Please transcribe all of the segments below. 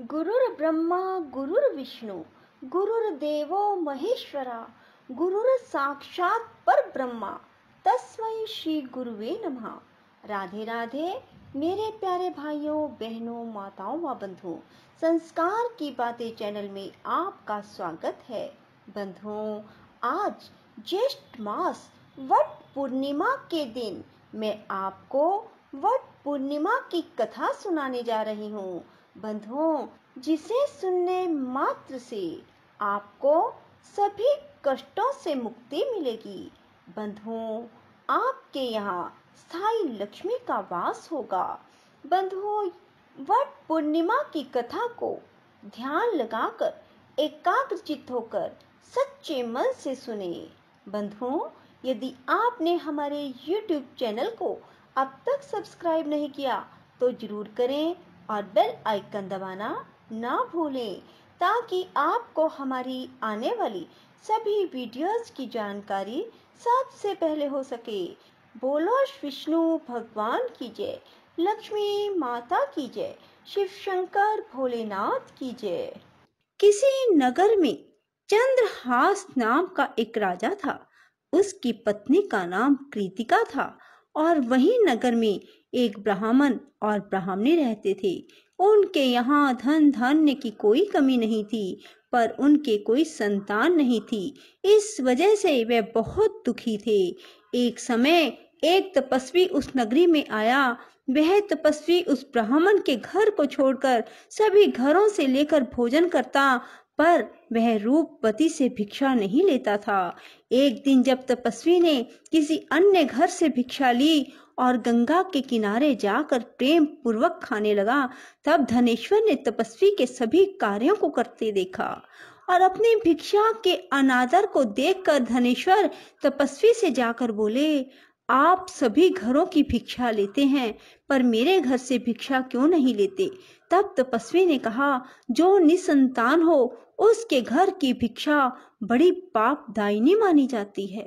गुरुर्ब्रह्मा गुरुर्विष्णु गुरुर्देवो महेश्वरा गुरुर साक्षात परब्रह्मा तस्मै श्री गुरुवे नमः। राधे राधे मेरे प्यारे भाइयों बहनों माताओं व बंधुओं, संस्कार की बातें चैनल में आपका स्वागत है। बंधुओं, आज ज्येष्ठ मास वट पूर्णिमा के दिन मैं आपको वट पूर्णिमा की कथा सुनाने जा रही हूँ। बंधुओं, जिसे सुनने मात्र से आपको सभी कष्टों से मुक्ति मिलेगी। बंधुओं, आपके यहाँ स्थायी लक्ष्मी का वास होगा। बंधुओं, वट पूर्णिमा की कथा को ध्यान लगाकर एकाग्रचित्त होकर सच्चे मन से सुने। बंधुओं, यदि आपने हमारे YouTube चैनल को अब तक सब्सक्राइब नहीं किया तो जरूर करें और बेल आइकन दबाना ना भूलें, ताकि आपको हमारी आने वाली सभी वीडियोस की जानकारी सबसे पहले हो सके। बोलो विष्णु भगवान की जय, लक्ष्मी माता की जय, शिव शंकर भोलेनाथ की जय। किसी नगर में चंद्रहास नाम का एक राजा था। उसकी पत्नी का नाम कृतिका था और वही नगर में एक ब्राह्मण और ब्राह्मणी रहते थे। उनके यहाँ धन धान्य की कोई कमी नहीं थी, पर उनके कोई संतान नहीं थी। इस वजह से वे बहुत दुखी थे। एक समय एक तपस्वी उस नगरी में आया। वह तपस्वी उस ब्राह्मण के घर को छोड़कर सभी घरों से लेकर भोजन करता, पर वह रूपवती से भिक्षा नहीं लेता था। एक दिन जब तपस्वी ने किसी अन्य घर से भिक्षा ली और गंगा के किनारे जाकर प्रेम पूर्वक खाने लगा, तब धनेश्वर ने तपस्वी के सभी कार्यों को करते देखा और अपनी भिक्षा के अनादर को देखकर धनेश्वर तपस्वी से जाकर बोले, आप सभी घरों की भिक्षा लेते हैं, पर मेरे घर से भिक्षा क्यों नहीं लेते? तब तपस्वी ने कहा, जो निसंतान हो उसके घर की भिक्षा बड़ी पापदायिनी मानी जाती है।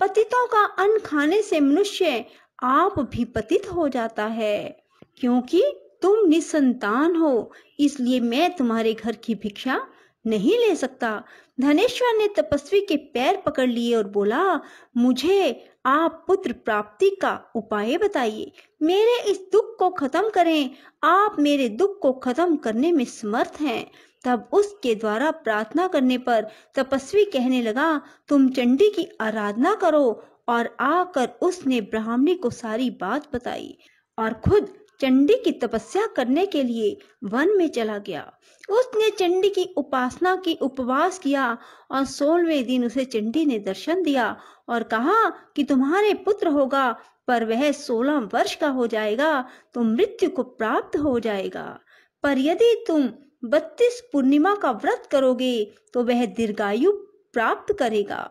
पतितों का अन्न खाने से मनुष्य आप भी पतित हो जाता है। क्योंकि तुम निसंतान हो, इसलिए मैं तुम्हारे घर की भिक्षा नहीं ले सकता। धनेश्वर ने तपस्वी के पैर पकड़ लिए और बोला, मुझे आप पुत्र प्राप्ति का उपाय बताइए, मेरे इस दुख को खत्म करें। आप मेरे दुख को खत्म करने में समर्थ हैं। तब उसके द्वारा प्रार्थना करने पर तपस्वी कहने लगा, तुम चंडी की आराधना करो। और आकर उसने ब्राह्मणी को सारी बात बताई और खुद चंडी की तपस्या करने के लिए वन में चला गया। उसने चंडी की उपासना की, उपवास किया और 16वें दिन उसे चंडी ने दर्शन दिया और कहा कि तुम्हारे पुत्र होगा, पर वह 16 वर्ष का हो जाएगा तो मृत्यु को प्राप्त हो जाएगा। पर यदि तुम 32 पूर्णिमा का व्रत करोगे तो वह दीर्घायु प्राप्त करेगा।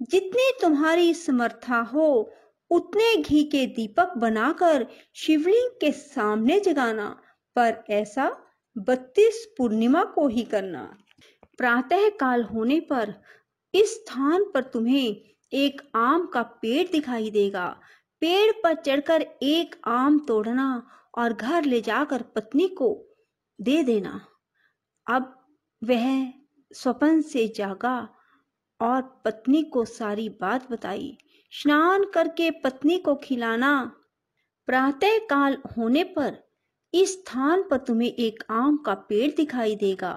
जितनी तुम्हारी समर्था हो उतने घी के दीपक बनाकर शिवलिंग के सामने जगाना, पर ऐसा 32 पूर्णिमा को ही करना। प्रातः काल होने पर इस स्थान पर तुम्हें एक आम का पेड़ दिखाई देगा। पेड़ पर चढ़कर एक आम तोड़ना और घर ले जाकर पत्नी को दे देना। अब वह स्वप्न से जागा और पत्नी को सारी बात बताई। स्नान करके पत्नी को खिलाना। प्रातः काल होने पर इस स्थान पर तुम्हें एक आम का पेड़ दिखाई देगा।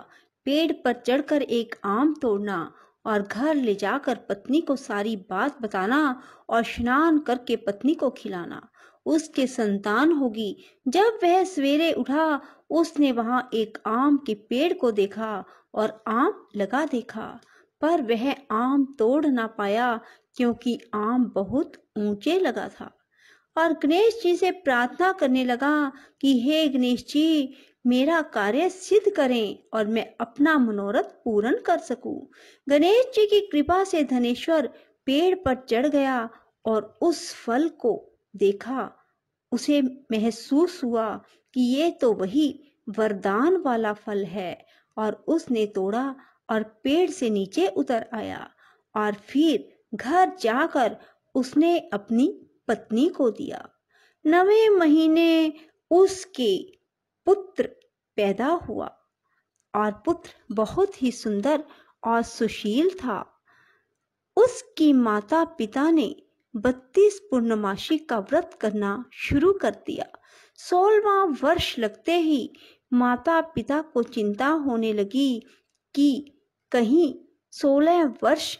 पेड़ पर चढ़कर एक आम तोड़ना और घर ले जाकर पत्नी को सारी बात बताना और स्नान करके पत्नी को खिलाना। उसके संतान होगी। जब वह सवेरे उठा, उसने वहां एक आम के पेड़ को देखा और आम लगा देखा, पर वह आम तोड़ ना पाया क्योंकि आम बहुत ऊंचे लगा था। और गणेश जी से प्रार्थना करने लगा कि हे गणेश जी, मेरा कार्य सिद्ध करें और मैं अपना मनोरथ पूर्ण कर सकूं। गणेश जी की कृपा से धनेश्वर पेड़ पर चढ़ गया और उस फल को देखा। उसे महसूस हुआ कि ये तो वही वरदान वाला फल है, और उसने तोड़ा और पेड़ से नीचे उतर आया और फिर घर जाकर उसने अपनी पत्नी को दिया। 9वें महीने उसके पुत्र पैदा हुआ। और पुत्र बहुत ही सुंदर और सुशील था। उसकी माता पिता ने 32 पूर्णमासी का व्रत करना शुरू कर दिया। 16वां वर्ष लगते ही माता पिता को चिंता होने लगी कि कहीं 16 वर्ष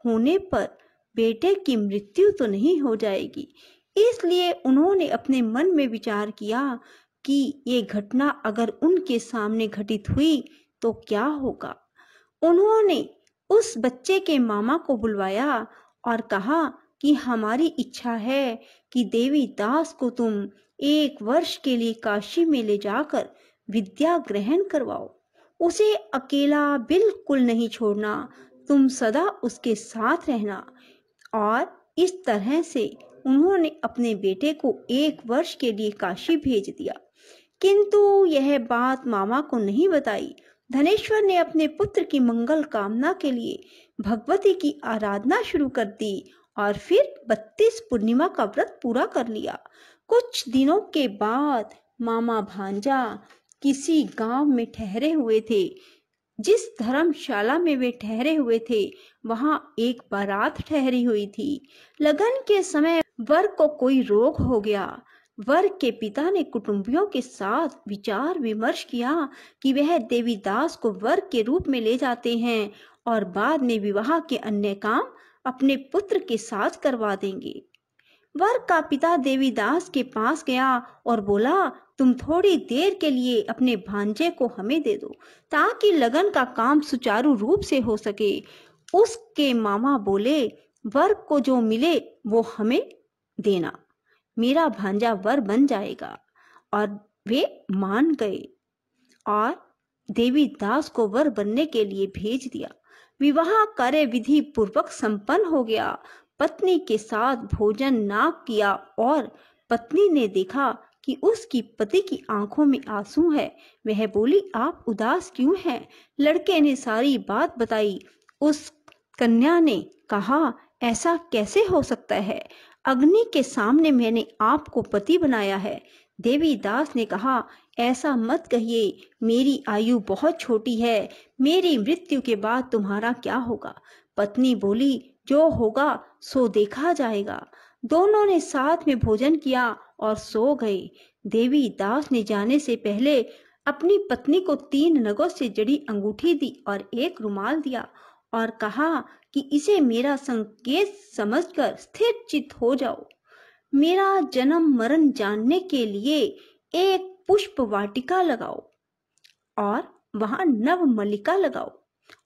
होने पर बेटे की मृत्यु तो नहीं हो जाएगी। इसलिए उन्होंने अपने मन में विचार किया कि ये घटना अगर उनके सामने घटित हुई तो क्या होगा। उन्होंने उस बच्चे के मामा को बुलवाया और कहा कि हमारी इच्छा है कि देवी दास को तुम 1 वर्ष के लिए काशी में ले जाकर विद्या ग्रहण करवाओ। उसे अकेला बिल्कुल नहीं छोड़ना, तुम सदा उसके साथ रहना। और इस तरह से उन्होंने अपने बेटे को 1 वर्ष के लिए काशी भेज दिया। किंतु यह बात मामा को नहीं बताई। धनेश्वर ने अपने पुत्र की मंगल कामना के लिए भगवती की आराधना शुरू कर दी और फिर 32 पूर्णिमा का व्रत पूरा कर लिया। कुछ दिनों के बाद मामा भांजा किसी गांव में ठहरे हुए थे। जिस धर्मशाला में वे ठहरे हुए थे वहां एक बारात ठहरी हुई थी। लगन के समय वर को कोई रोग हो गया। वर के पिता ने कुटुंबियों के साथ विचार विमर्श किया कि वह देवीदास को वर के रूप में ले जाते हैं और बाद में विवाह के अन्य काम अपने पुत्र के साथ करवा देंगे। वर का पिता देवीदास के पास गया और बोला, तुम थोड़ी देर के लिए अपने भांजे को हमें दे दो ताकि लगन का काम सुचारू रूप से हो सके। उसके मामा बोले, वर को जो मिले वो हमें देना, मेरा भांजा वर बन जाएगा। और वे मान गए और देवीदास को वर बनने के लिए भेज दिया। विवाह कार्य विधि पूर्वक संपन्न हो गया। पत्नी के साथ भोजन ना किया और पत्नी ने देखा कि उसकी पति की आंखों में आंसू है। वह बोली, आप उदास क्यों हैं? लड़के ने सारी बात बताई। उस कन्या ने कहा, ऐसा कैसे हो सकता है? अग्नि के सामने मैंने आपको पति बनाया है। देवीदास ने कहा, ऐसा मत कहिए, मेरी आयु बहुत छोटी है, मेरी मृत्यु के बाद तुम्हारा क्या होगा? पत्नी बोली, जो होगा सो देखा जाएगा। दोनों ने साथ में भोजन किया और सो गए। देवीदास ने जाने से पहले अपनी पत्नी को 3 नगों से जड़ी अंगूठी दी और एक रुमाल दिया और कहा कि इसे मेरा संकेत समझकर स्थिर चित्त हो जाओ। मेरा जन्म मरण जानने के लिए एक पुष्प वाटिका लगाओ और वहां नव मल्लिका लगाओ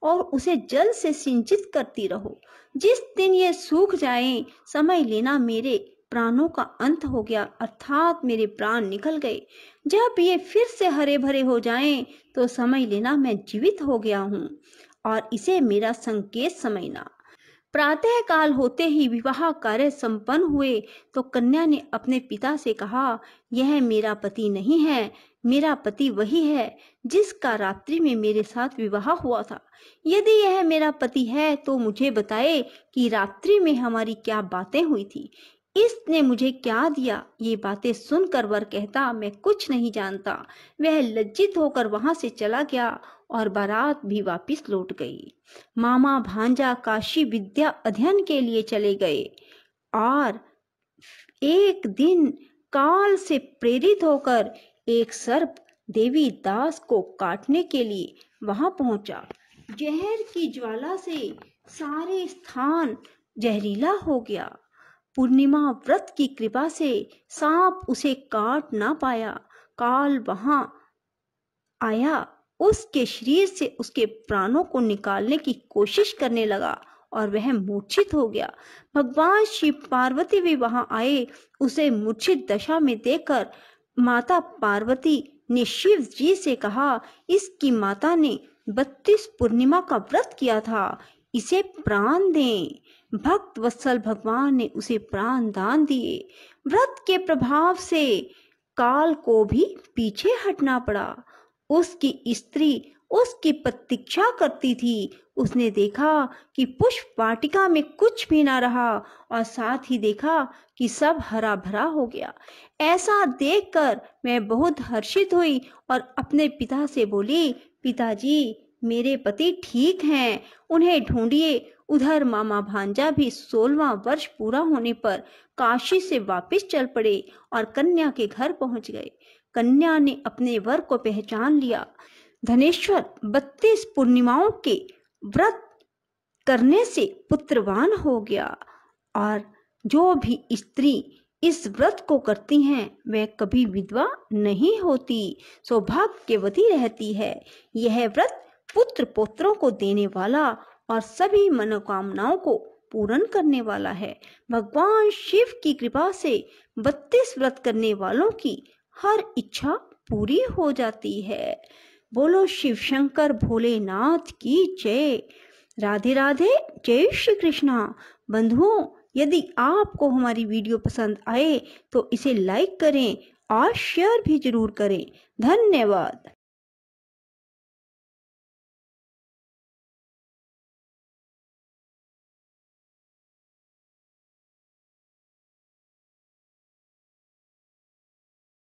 और उसे जल से सिंचित करती रहो। जिस दिन ये सूख जाए समझ लेना मेरे प्राणों का अंत हो गया, अर्थात मेरे प्राण निकल गए। जब ये फिर से हरे भरे हो जाएं तो समझ लेना मैं जीवित हो गया हूँ और इसे मेरा संकेत समझना। प्रातः काल होते ही विवाह कार्य संपन्न हुए तो कन्या ने अपने पिता से कहा, यह मेरा पति नहीं है, मेरा पति वही है जिसका रात्रि में मेरे साथ विवाह हुआ था। यदि यह मेरा पति है तो मुझे बताए कि रात्रि में हमारी क्या बातें हुई थी, इसने मुझे क्या दिया। ये बातें सुनकर वर कहता, मैं कुछ नहीं जानता। वह लज्जित होकर वहां से चला गया और बारात भी वापस लौट गई। मामा भांजा काशी विद्या अध्ययन के लिए चले गए और एक दिन काल से प्रेरित होकर एक सर्प देवीदास को काटने के लिए वहां पहुंचा। जहर की ज्वाला से सारे स्थान जहरीला हो गया। पूर्णिमा व्रत की कृपा से सांप उसे काट ना पाया। काल वहां आया, उसके शरीर से उसके प्राणों को निकालने की कोशिश करने लगा और वह मूर्छित हो गया। भगवान शिव पार्वती भी वहां आए। उसे मूर्छित दशा में देखकर माता पार्वती ने शिव जी से कहा, इसकी माता ने 32 पूर्णिमा का व्रत किया था, इसे प्राण दें। भक्त वत्सल भगवान ने उसे प्राण दान दिए। व्रत के प्रभाव से काल को भी पीछे हटना पड़ा। उसकी स्त्री उसकी प्रतीक्षा करती थी। उसने देखा कि पुष्प वाटिका में कुछ भी ना रहा और साथ ही देखा कि सब हरा भरा हो गया। ऐसा देखकर मैं बहुत हर्षित हुई और अपने पिता से बोली, पिताजी मेरे पति ठीक हैं, उन्हें ढूंढिए। उधर मामा भांजा भी 16वां वर्ष पूरा होने पर काशी से वापस चल पड़े और कन्या के घर पहुंच गए। कन्या ने अपने वर को पहचान लिया। धनेश्वर 32 पूर्णिमाओं के व्रत करने से पुत्रवान हो गया और जो भी स्त्री इस व्रत को करती हैं वह कभी विधवा नहीं होती, सौभाग्यवती रहती है। यह व्रत पुत्र पौत्रों को देने वाला और सभी मनोकामनाओं को पूर्ण करने वाला है। भगवान शिव की कृपा से 32 व्रत करने वालों की हर इच्छा पूरी हो जाती है। बोलो शिव शंकर भोलेनाथ की जय। राधे राधे, जय श्री कृष्णा। बंधुओं, यदि आपको हमारी वीडियो पसंद आए तो इसे लाइक करें और शेयर भी जरूर करें। धन्यवाद।